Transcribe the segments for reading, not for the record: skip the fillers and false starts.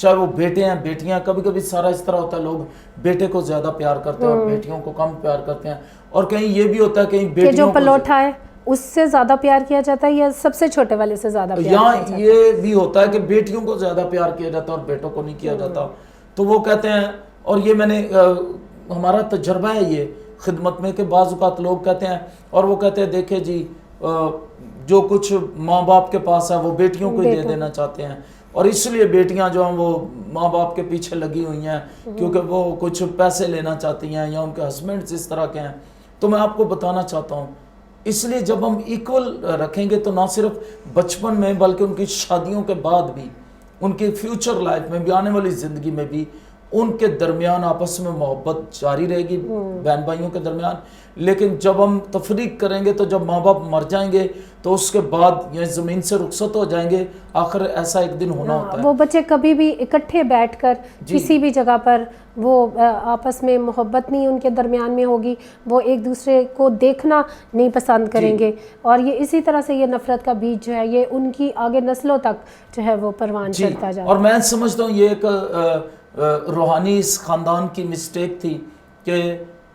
چاہے وہ بیٹے ہیں بیٹیاں. کبھی کبھی سارا اس طرح ہوتا ہے لوگ بیٹے کو زیادہ پیار کرتے ہیں اور بیٹیوں کو کم پیار کرتے ہیں, اور کہیں یہ بھی ہوتا ہے کہیں کہ بیٹیوں جو کو پلوٹا ہے اس سے زیادہ پیار کیا جاتا ہے یا سب سے چھوٹے والے سے زیادہ پیار یہاں کیا جاتا ہے؟ یہ بھی ہوتا ہے کہ بیٹیوں کو زیادہ پیار کیا جاتا ہے اور بیٹوں کو نہیں کیا جاتا. تو وہ کہتے ہیں, اور یہ میں نے ہمارا تجربہ ہے یہ خدمت میں, کہ بعض اوقات لوگ کہتے ہیں اور وہ کہتے ہیں دیکھیں جی جو کچھ ماں باپ کے پاس ہے وہ بیٹیوں کو ہی دے دینا چاہتے ہیں, اور اس لیے بیٹیاں جو ہیں وہ ماں باپ کے پیچھے لگی ہوئی ہیں کیونکہ وہ کچھ پیسے لینا چاہتی ہیں یا ان کے ہسبینڈ اس طرح کے ہیں. تو میں آپ کو بتانا چاہتا ہوں, اس لیے جب ہم ایکول رکھیں گے تو نہ صرف بچپن میں بلکہ ان کی شادیوں کے بعد بھی, ان کی فیوچر لائف میں بھی, آنے والی زندگی میں بھی ان کے درمیان آپس میں محبت جاری رہے گی بہن بھائیوں کے درمیان. لیکن جب ہم تفریق کریں گے تو جب ماں باپ مر جائیں گے تو اس کے بعد یہ زمین سے رخصت ہو جائیں گے, آخر ایسا ایک دن ہونا ہوتا ہے. وہ بچے کبھی بھی اکٹھے بیٹھ کر کسی بھی جگہ پر وہ آپس میں محبت نہیں ان کے درمیان میں ہوگی, وہ ایک دوسرے کو دیکھنا نہیں پسند کریں گے, اور یہ اسی طرح سے یہ نفرت کا بیج جو ہے یہ ان کی آگے نسلوں تک جو ہے وہ پروان چڑھتا جاتا ہے. اور میں سمجھتا ہوں یہ ایک روحانی اس خاندان کی مسٹیک تھی کہ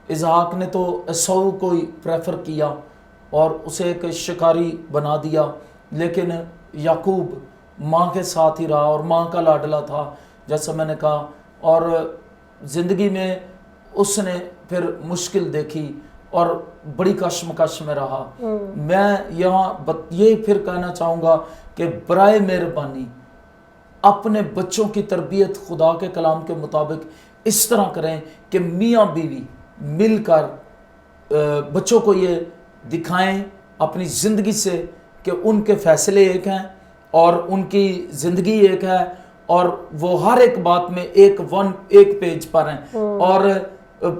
اسحاق نے تو عیسو کو ہی پریفر کیا اور اسے ایک شکاری بنا دیا, لیکن یعقوب ماں کے ساتھ ہی رہا اور ماں کا لاڈلا تھا جیسا میں نے کہا, اور زندگی میں اس نے پھر مشکل دیکھی اور بڑی کشمکش میں رہا. میں یہاں یہ پھر کہنا چاہوں گا کہ برائے مہربانی اپنے بچوں کی تربیت خدا کے کلام کے مطابق اس طرح کریں کہ میاں بیوی مل کر بچوں کو یہ دکھائیں اپنی زندگی سے کہ ان کے فیصلے ایک ہیں اور ان کی زندگی ایک ہے, اور وہ ہر ایک بات میں ایک پیج پر ہیں. اور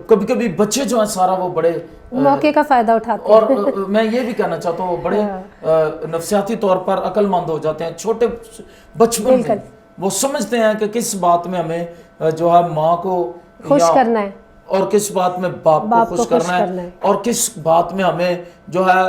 کبھی کبھی بچے جو ہیں سارا وہ بڑے موقع کا فائدہ اٹھاتے ہیں, اور میں یہ بھی کہنا چاہتا ہوں وہ بڑے نفسیاتی طور پر عقل مند ہو جاتے ہیں چھوٹے بچپن میں. وہ سمجھتے ہیں کہ کس بات میں ہمیں جو ہے ماں کو خوش کرنا ہے اور کس بات میں باپ کو خوش کرنا ہے اور کس بات میں ہمیں جو ہے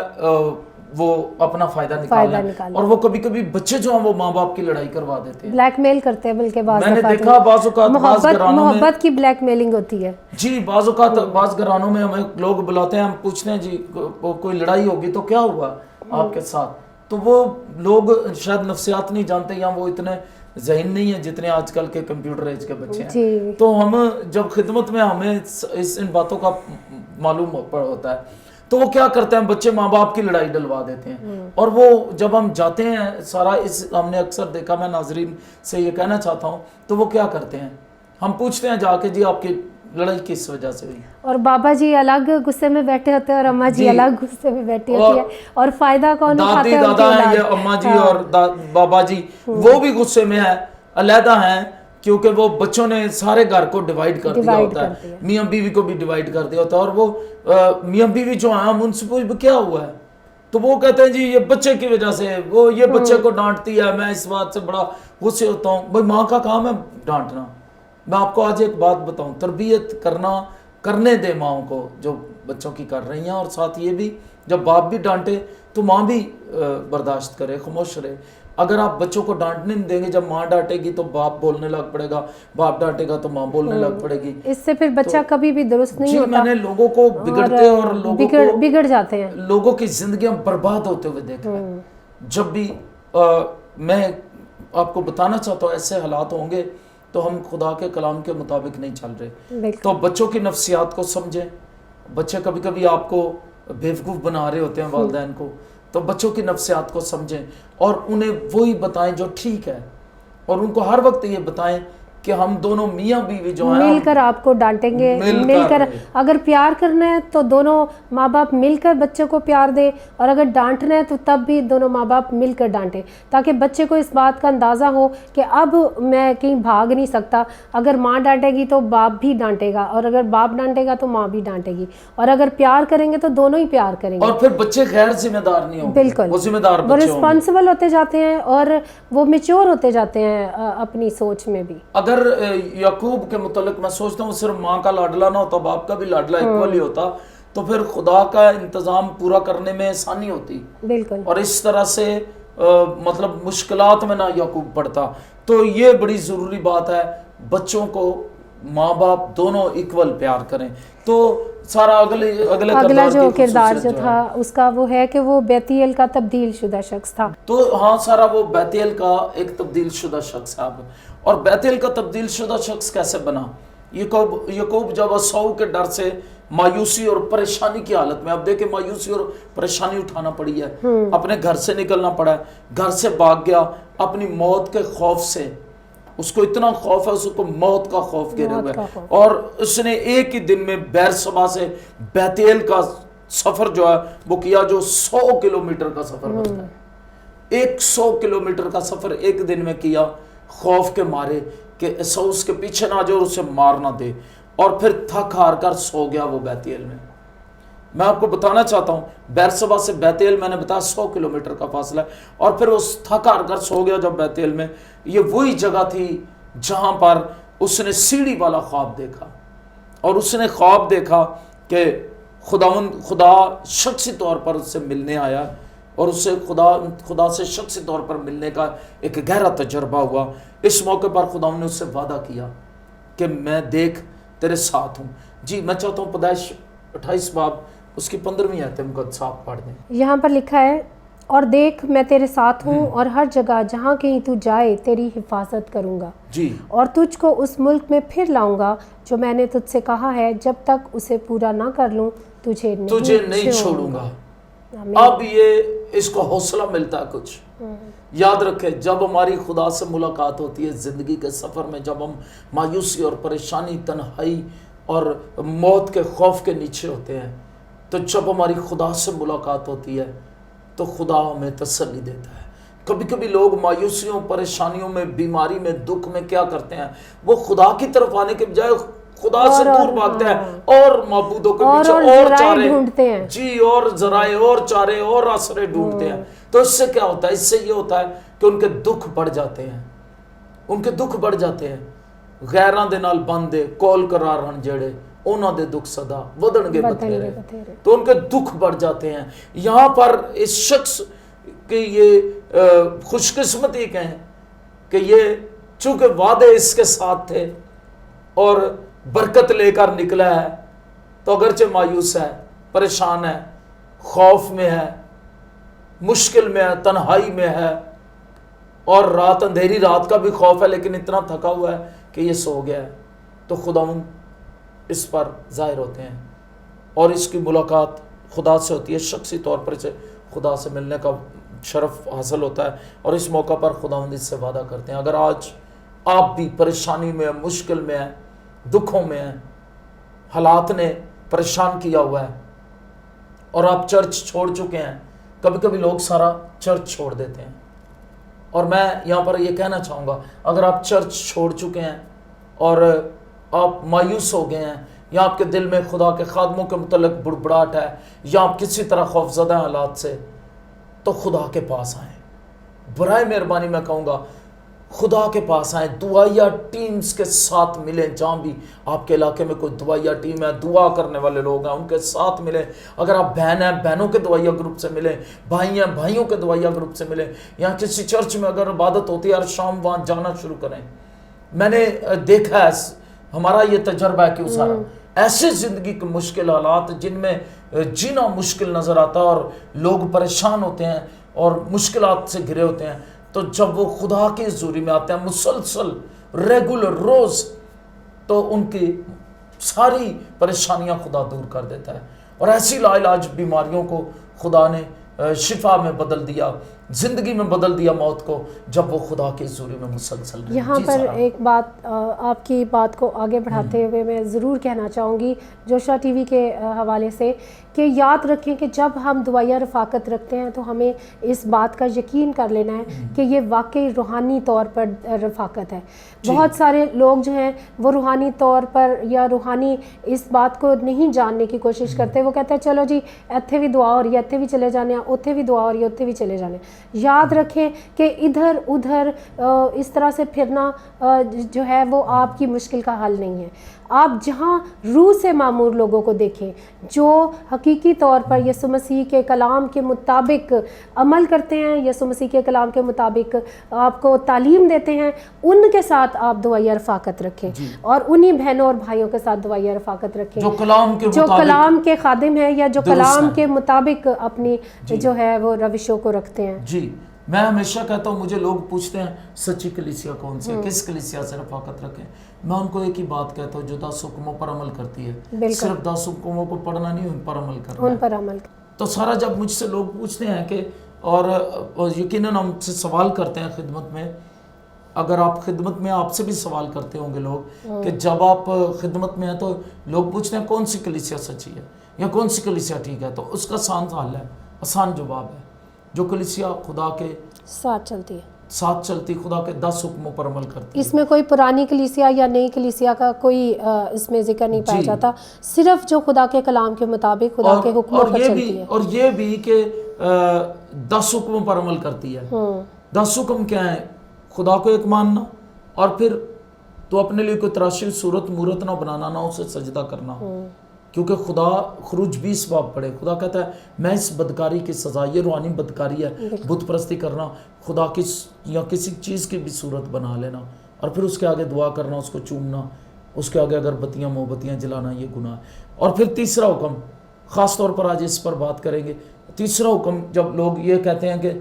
وہ اپنا فائدہ نکالنا ہے. اور وہ کبھی کبھی بچے جو ہیں وہ ماں باپ کی لڑائی کروا دیتے ہیں, بلیک میل کرتے ہیں, بلکہ بعض میں نے دیکھا بعض اوقات محبت کی بلیک میلنگ ہوتی ہے. جی بعض اوقات بعض گھرانوں میں ہمیں لوگ بلاتے ہیں, ہم پوچھتے ہیں جی کوئی لڑائی ہوگی تو کیا ہوا آپ کے ساتھ, تو وہ لوگ شاید نفسیات نہیں جانتے یا وہ اتنے ذہین نہیں ہے جتنے آج کل کے کمپیوٹر ایج کے بچے ہیں. تو ہم جب خدمت میں ہمیں ان باتوں کا معلوم ہوتا ہے تو وہ کیا کرتے ہیں, بچے ماں باپ کی لڑائی ڈلوا دیتے ہیں. اور وہ جب ہم جاتے ہیں سارا ہم نے اکثر دیکھا, میں ناظرین سے یہ کہنا چاہتا ہوں, تو وہ کیا کرتے ہیں, ہم پوچھتے ہیں جا کے جی آپ کی لڑائی کس وجہ سے ہوئی, اور بابا جی الگ غصے میں بیٹھے ہوتے ہیں اور اماں جی الگ غصے میں بیٹھی ہوتی ہے, اور فائدہ کون اٹھاتے ہیں, دادا ہیں یہ اماں جی اور بابا جی وہ بھی غصے میں ہیں, علیحدہ ہیں, کیونکہ وہ بچوں نے سارے گھر کو ڈیوائیڈ کر دیا ہوتا ہے, میاں بیوی کو بھی ڈیوائیڈ کر دیا ہوتا ہے. اور وہ میاں بیوی جو ہیں ہم ان سے پوچھ کیا ہوا ہے, تو وہ کہتے ہیں جی یہ بچے کی وجہ سے, وہ یہ بچے کو ڈانٹتی ہے, میں اس بات سے بڑا غصے ہوتا ہوں. بھائی ماں کا کام ہے ڈانٹنا. میں آپ کو آج ایک بات بتاؤں, تربیت کرنے دے ماؤں کو جو بچوں کی کر رہی ہیں, اور ساتھ یہ بھی جب باپ بھی ڈانٹے تو ماں بھی برداشت کرے, خاموش رہے. اگر آپ بچوں کو ڈانٹنے نہیں دیں گے, جب ماں ڈانٹے گی تو باپ بولنے لگ پڑے گا, باپ ڈانٹے گا تو ماں بولنے لگ پڑے گی. اس سے پھر بچہ کبھی بھی درست نہیں ہوتا. میں نے لوگوں کو بگڑتے اور لوگوں کو بگڑ جاتے ہیں, لوگوں کی زندگیاں برباد ہوتے ہوئے دیکھا ہے. جب بھی میں آپ کو بتانا چاہتا ہوں ایسے حالات ہوں گے تو ہم خدا کے کلام کے مطابق نہیں چل رہے. تو بچوں کی نفسیات کو سمجھیں. بچے کبھی کبھی آپ کو بیوقوف بنا رہے ہوتے ہیں والدین کو, تو بچوں کی نفسیات کو سمجھیں اور انہیں وہی بتائیں جو ٹھیک ہے, اور ان کو ہر وقت یہ بتائیں کہ ہم دونوں میاں بیوی جو ہیں مل کر آپ کو ڈانٹیں گے, مل کر اگر پیار کرنا ہے تو دونوں ماں باپ مل کر بچے کو پیار دیں, اور اگر ڈانٹنا ہے تو تب بھی دونوں ماں باپ مل کر ڈانٹیں, تاکہ بچے کو اس بات کا اندازہ ہو کہ اب میں کہیں بھاگ نہیں سکتا. اگر ماں ڈانٹے گی تو باپ بھی ڈانٹے گا, اور اگر باپ ڈانٹے گا تو ماں بھی ڈانٹے گی, اور اگر پیار کریں گے تو دونوں ہی پیار کریں گے. اور پھر بچے غیر ذمہ دار نہیں ہوں گے. بالکل, وہ ذمہ دار وہ رسپانسبل ہوتے جاتے ہیں اور وہ میچور ہوتے جاتے ہیں اپنی سوچ میں بھی. اگر یعقوب کے متعلق میں سوچتا ہوں صرف ماں کا لاڈلا نہ ہوتا, باپ کا بھی لاڈلا ایکولی ہوتا, تو پھر خدا کا انتظام پورا کرنے میں آسانی ہوتی. بالکل. اور اس طرح سے مطلب مشکلات میں نہ یعقوب پڑتا. تو یہ بڑی ضروری بات ہے، بچوں کو ماں باپ دونوں ایکول پیار کریں. تو سارا اگلا جو کردار جو تھا اس کا وہ ہے کہ وہ بیتیل کا تبدیل شدہ شخص تھا. تو ہاں سارا وہ بیتیل کا ایک تبدیل شدہ شخص ہے. اور بیتیل کا تبدیل شدہ شخص کیسے بنا؟ یعقوب جب عیساؤ کے ڈر سے مایوسی اور پریشانی کی حالت میں، اب دیکھیں مایوسی اور پریشانی اٹھانا پڑی ہے، اپنے گھر سے نکلنا پڑا ہے، گھر سے بھاگ گیا اپنی موت کے خوف سے. اس کو اتنا خوف ہے، اس کو موت کا خوف گھیرے ہوئے، اور اس نے ایک ہی دن میں بیرشبا سے بیتیل کا سفر جو ہے وہ کیا، جو 100 کلومیٹر کا سفر بنتا ہے. 100 کلومیٹر کا سفر ایک دن میں کیا، خوف کے مارے کہ عیساؤ اس کے پیچھے نہ جائے اور اسے مار نہ دے. اور پھر تھک ہار کر سو گیا وہ بیتیل میں. میں آپ کو بتانا چاہتا ہوں بیرشبا سے بیتیل میں نے بتایا 100 کلومیٹر کا فاصلہ ہے، اور پھر وہ تھک ہار کر سو گیا جب بیتیل میں. یہ وہی جگہ تھی جہاں پر اس نے سیڑھی والا خواب دیکھا، اور اس نے خواب دیکھا کہ خدا شخصی طور پر اس سے ملنے آیا، اور اس سے خدا سے شخصی طور پر ملنے کا ایک گہرا تجربہ ہوا. اس موقع پر خدا نے اس سے وعدہ کیا کہ میں دیکھ تیرے ساتھ ہوں. جی میں چاہتا ہوں پیدائش 28 باب اس کی 15ویں آیت مقدسہ آپ پڑھ دیں. یہاں پر لکھا ہے، اور دیکھ میں تیرے ساتھ ہوں اور ہر جگہ جہاں کہیں تو جائے تیری حفاظت کروں گا. جی. اور تجھ کو اس ملک میں پھر لاؤں گا جو میں نے تجھ سے کہا ہے، جب تک اسے پورا نہ کر لوں تجھے نہیں چھوڑوں گا. اب یہ اس کو حوصلہ ملتا ہے کچھ. یاد رکھے جب ہماری خدا سے ملاقات ہوتی ہے زندگی کے سفر میں، جب ہم مایوسی اور پریشانی، تنہائی اور موت کے خوف کے نیچے ہوتے ہیں، تو جب ہماری خدا سے ملاقات ہوتی ہے تو خدا ہمیں تسلی دیتا ہے. کبھی کبھی لوگ مایوسیوں، پریشانیوں میں، بیماری میں، دکھ میں کیا کرتے ہیں؟ وہ خدا کی طرف آنے کے بجائے خدا سے دور بھاگتے ہیں اور معبودوں کے پیچھے اور چارے ڈھونڈتے ہیں. جی، اور ذرائع اور چارے اور آسرے ڈھونڈتے ہیں. تو اس سے کیا ہوتا ہے؟ اس سے یہ ہوتا ہے کہ ان کے دکھ بڑھ جاتے ہیں، ان کے دکھ بڑھ جاتے ہیں. غیراں دے نال بندے کول قرار ہن جڑے، انہاں دے دکھ صدا ودن گے بتھیرے. تو ان کے دکھ بڑھ جاتے ہیں. یہاں پر اس شخص کی یہ خوش قسمتی کہیں کہ یہ چونکہ وعدے اس کے ساتھ تھے اور برکت لے کر نکلا ہے، تو اگرچہ مایوس ہے، پریشان ہے، خوف میں ہے، مشکل میں ہے، تنہائی میں ہے، اور رات اندھیری رات کا بھی خوف ہے، لیکن اتنا تھکا ہوا ہے کہ یہ سو گیا ہے. تو خداوند اس پر ظاہر ہوتے ہیں اور اس کی ملاقات خدا سے ہوتی ہے. شخصی طور پر اسے خدا سے ملنے کا شرف حاصل ہوتا ہے، اور اس موقع پر خداوند اس سے وعدہ کرتے ہیں. اگر آج آپ بھی پریشانی میں، مشکل میں ہیں، دکھوں میں ہیں، حالات نے پریشان کیا ہوا ہے اور آپ چرچ چھوڑ چکے ہیں. کبھی کبھی لوگ سارا چرچ چھوڑ دیتے ہیں، اور میں یہاں پر یہ کہنا چاہوں گا اگر آپ چرچ چھوڑ چکے ہیں اور آپ مایوس ہو گئے ہیں، یا آپ کے دل میں خدا کے خادموں کے متعلق بڑبڑاہٹ ہے، یا آپ کسی طرح خوفزدہ ہیں حالات سے، تو خدا کے پاس آئیں. برائے مہربانی میں کہوں گا خدا کے پاس آئیں. دعائیہ ٹیمز کے ساتھ ملیں. جہاں بھی آپ کے علاقے میں کوئی دعائیہ ٹیم ہے، دعا کرنے والے لوگ ہیں، ان کے ساتھ ملیں. اگر آپ بہن ہیں، بہنوں کے دعائیہ گروپ سے ملیں. بھائی ہیں، بھائیوں کے دعائیہ گروپ سے ملیں. یا کسی چرچ میں اگر عبادت ہوتی ہے ہر شام وہاں جانا شروع کریں. میں نے دیکھا ہے، ہمارا یہ تجربہ ہے کہ سارا ایسے زندگی کے مشکل حالات جن میں جینا مشکل نظر آتا ہے اور لوگ پریشان ہوتے ہیں اور مشکلات سے گھرے ہوتے ہیں، تو جب وہ خدا کی حضوری میں آتے ہیں مسلسل ریگولر روز، تو ان کی ساری پریشانیاں خدا دور کر دیتا ہے. اور ایسی لا علاج بیماریوں کو خدا نے شفا میں بدل دیا، زندگی میں بدل دیا موت کو، جب وہ خدا کی حضوری میں مسلسل رہے. یہاں پر ایک بات آپ کی بات کو آگے بڑھاتے ہوئے میں ضرور کہنا چاہوں گی جوشا ٹی وی کے حوالے سے کہ یاد رکھیں کہ جب ہم دعائیہ رفاقت رکھتے ہیں تو ہمیں اس بات کا یقین کر لینا ہے کہ یہ واقعی روحانی طور پر رفاقت ہے. بہت سارے لوگ جو ہیں وہ روحانی طور پر یا روحانی اس بات کو نہیں جاننے کی کوشش کرتے. وہ کہتے ہیں چلو جی ایتھے بھی دعا ہو رہی ہے، ایتھے بھی چلے جانے ہیں، اوتھے بھی دعا ہو رہی ہے، اوتھے بھی چلے جانے. یاد رکھیں کہ ادھر ادھر اس طرح سے پھرنا جو ہے وہ آپ کی مشکل کا حل نہیں ہے. آپ جہاں روح سے معمور لوگوں کو دیکھیں جو حقیقی طور پر یسوع مسیح کے کلام کے مطابق عمل کرتے ہیں، یسوع مسیح کے کلام کے مطابق آپ کو تعلیم دیتے ہیں، ان کے ساتھ آپ دعائیہ رفاقت رکھیں اور انہی بہنوں اور بھائیوں کے ساتھ دعائیہ رفاقت رکھیں جو کلام کے خادم ہیں یا جو کلام کے مطابق اپنی جو ہے وہ روشوں کو رکھتے ہیں۔ جی میں ہمیشہ کہتا ہوں، مجھے لوگ پوچھتے ہیں سچی کلیسیا کون سی ہے، کس کلیسیا سے رفاقت رکھیں؟ میں ان کو ایک ہی بات کہتا ہوں، جو 10 حکموں پر عمل کرتی ہے، صرف 10 حکموں کو پڑھنا نہیں، ان پر عمل کرنا ہے۔ تو سارا جب مجھ سے لوگ پوچھتے ہیں کہ اور یقیناً ہم سے سوال کرتے ہیں خدمت میں، اگر آپ خدمت میں آپ سے بھی سوال کرتے ہوں گے لوگ کہ جب آپ خدمت میں ہیں تو لوگ پوچھتے ہیں کون سی کلیسیا سچی ہے یا کون سی کلیسیا ٹھیک ہے، تو اس کا آسان حل ہے، آسان جواب ہے، جو کلیسیا خدا کے ساتھ چلتی، خدا کے 10 حکموں پر عمل کرتی ہے۔ اس میں کوئی پرانی کلیسیا یا نئی کلیسیا کا کوئی اس میں ذکر نہیں پایا جاتا، صرف جو خدا کے کلام کے مطابق خدا کے حکموں پر چلتی ہے۔ اور یہ بھی کہ 10 حکموں پر عمل کرتی ہے۔ 10 حکم کیا ہیں؟ خدا کو ایک ماننا، اور پھر تو اپنے لیے کوئی تراشی صورت مورت نہ بنانا، نہ اسے سجدہ کرنا، کیونکہ خدا خروج 20 باب پڑھے، خدا کہتا ہے میں اس بدکاری کی سزا، یہ روحانی بدکاری ہے، بت پرستی کرنا، خدا کی یا کسی چیز کی بھی صورت بنا لینا اور پھر اس کے آگے دعا کرنا، اس کو چومنا، اس کے آگے اگربتیاں موم بتیاں جلانا، یہ گناہ ہے۔ اور پھر تیسرا حکم، خاص طور پر آج اس پر بات کریں گے، تیسرا حکم جب لوگ یہ کہتے ہیں کہ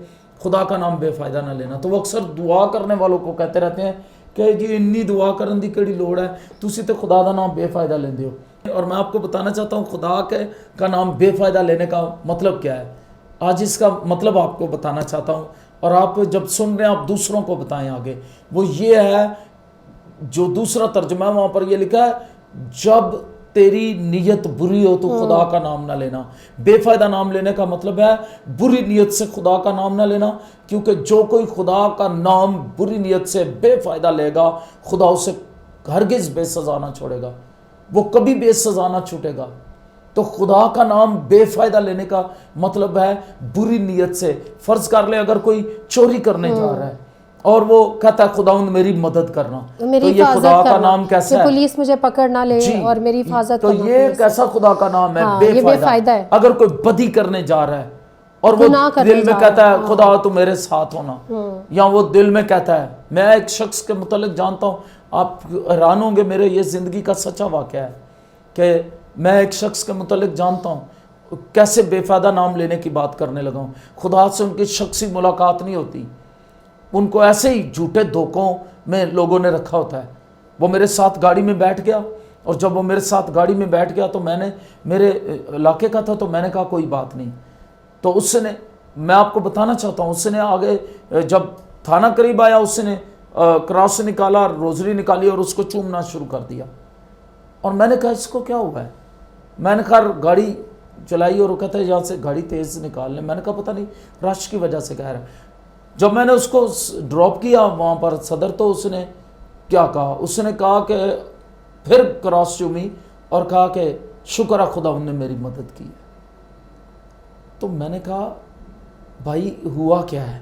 خدا کا نام بے فائدہ نہ لینا، تو وہ اکثر دعا کرنے والوں کو کہتے رہتے ہیں کہ جی انی دعا کرن دی کیڑی لوڑ ہے، تسی تے خدا دا نام بے فائدہ لیندے ہو۔ اور میں آپ کو بتانا چاہتا ہوں خدا کا نام بے فائدہ لینے کا مطلب کیا ہے۔ آج اس کا مطلب آپ کو بتانا چاہتا ہوں، اور آپ جب سن رہے ہیں آپ دوسروں کو بتائیں آگے۔ وہ یہ ہے، جو دوسرا ترجمہ ہے وہاں پر یہ لکھا ہے جب تیری نیت بری ہو تو خدا کا نام نہ لینا۔ بے فائدہ نام لینے کا مطلب ہے بری نیت سے خدا کا نام نہ لینا، کیونکہ جو کوئی خدا کا نام بری نیت سے بے فائدہ لے گا، خدا اسے ہرگز بے سزا نہ چھوڑے گا، وہ کبھی بے سزا نہ چھوٹے گا۔ تو خدا کا نام بے فائدہ لینے کا مطلب ہے بری نیت سے۔ فرض کر لیں اگر کوئی چوری کرنے جا رہا ہے اور وہ کہتا ہے خداوند میری مدد کرنا، تو یہ خدا کا نام کیسا ہے؟ پولیس مجھے پکڑ نہ لے اور میری حفاظت تو یہ کیسا خدا کا نام ہے؟ بے فائدہ ہے۔ اگر کوئی بدی کرنے جا رہا ہے اور وہ دل میں کہتا ہے خدا تو میرے ساتھ ہونا، یا وہ دل میں کہتا ہے، میں ایک شخص کے متعلق جانتا ہوں، آپ حیران ہوں گے، میرے یہ زندگی کا سچا واقعہ ہے کہ میں ایک شخص کے متعلق جانتا ہوں کیسے بے فائدہ نام لینے کی بات کرنے لگا ہوں۔ خدا سے ان کی شخصی ملاقات نہیں ہوتی، ان کو ایسے ہی جھوٹے دھوکوں میں لوگوں نے رکھا ہوتا ہے۔ وہ میرے ساتھ گاڑی میں بیٹھ گیا، اور جب وہ میرے ساتھ گاڑی میں بیٹھ گیا تو میں نے، میرے علاقے کا تھا تو میں نے کہا کوئی بات نہیں، تو اس نے، میں آپ کو بتانا چاہتا ہوں، اس نے آگے جب تھانہ قریب آیا اس نے کراس نکالا، روزری نکالی اور اس کو چومنا شروع کر دیا، اور میں نے کہا اس کو کیا ہوا ہے؟ میں نے کہا گاڑی چلائی اور وہ کہتا ہے یہاں سے گاڑی تیز نکال لیں۔ میں نے کہا پتہ نہیں رش کی وجہ سے کہہ رہا ہے۔ جب میں نے اس کو ڈراپ کیا وہاں پر صدر، تو اس نے کیا کہا؟ اس نے کہا کہ پھر کراس چومی اور کہا کہ شکر ہے خدا نے میری مدد کی۔ تو میں نے کہا بھائی ہوا کیا ہے؟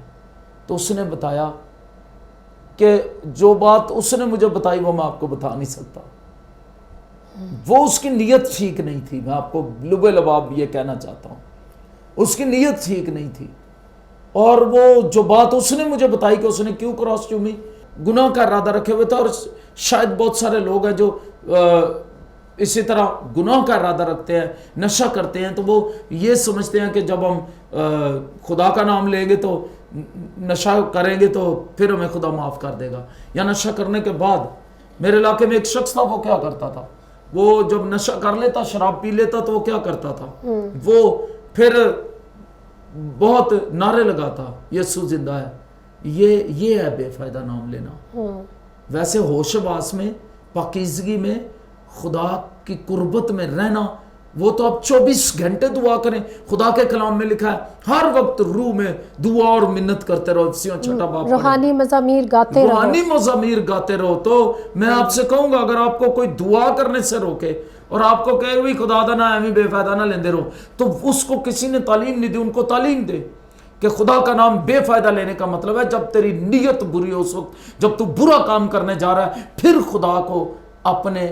تو اس نے بتایا کہ جو بات اس نے مجھے بتائی وہ میں آپ کو بتا نہیں سکتا، وہ اس کی نیت ٹھیک نہیں تھی۔ میں آپ کو لبے لباب یہ کہنا چاہتا ہوں، اس کی نیت ٹھیک نہیں تھی، اور وہ جو بات اس نے مجھے بتائی کہ اس نے کیوں کراس چومی، گناہ کا ارادہ رکھے ہوئے تھا۔ اور شاید بہت سارے لوگ ہیں جو اسی طرح گناہ کا ارادہ رکھتے ہیں، نشہ کرتے ہیں، تو وہ یہ سمجھتے ہیں کہ جب ہم خدا کا نام لیں گے تو نشہ کریں گے تو پھر ہمیں خدا معاف کر دے گا، یا نشہ کرنے کے بعد۔ میرے علاقے میں ایک شخص تھا، وہ کیا کرتا تھا، وہ جب نشہ کر لیتا، شراب پی لیتا، تو وہ کیا کرتا تھا، وہ پھر بہت نعرے لگاتا یسوع زندہ ہے۔ یہ ہے بے فائدہ نام لینا۔ ویسے ہوش باس میں، پاکیزگی میں، خدا کی قربت میں رہنا، وہ تو آپ 24 گھنٹے دعا کریں۔ خدا کے کلام میں لکھا ہے ہر وقت روح میں دعا اور منت کرتے رہو، افسیوں 6 باب روحانی مزامیر گاتے رہو، روحانی مزامیر گاتے رہو۔ تو میں آپ سے کہوں گا اگر آپ کو کوئی دعا کرنے سے روکے اور آپ کو کہے بھی خدا دا نام بے فائدہ نہ لیندے رہو، تو اس کو کسی نے تعلیم نہیں دی، ان کو تعلیم دے کہ خدا کا نام بے فائدہ لینے کا مطلب ہے جب تیری نیت بری ہو، اس وقت جب تو برا کام کرنے جا رہا ہے، پھر خدا کو اپنے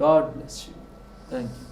God bless you. Thank you.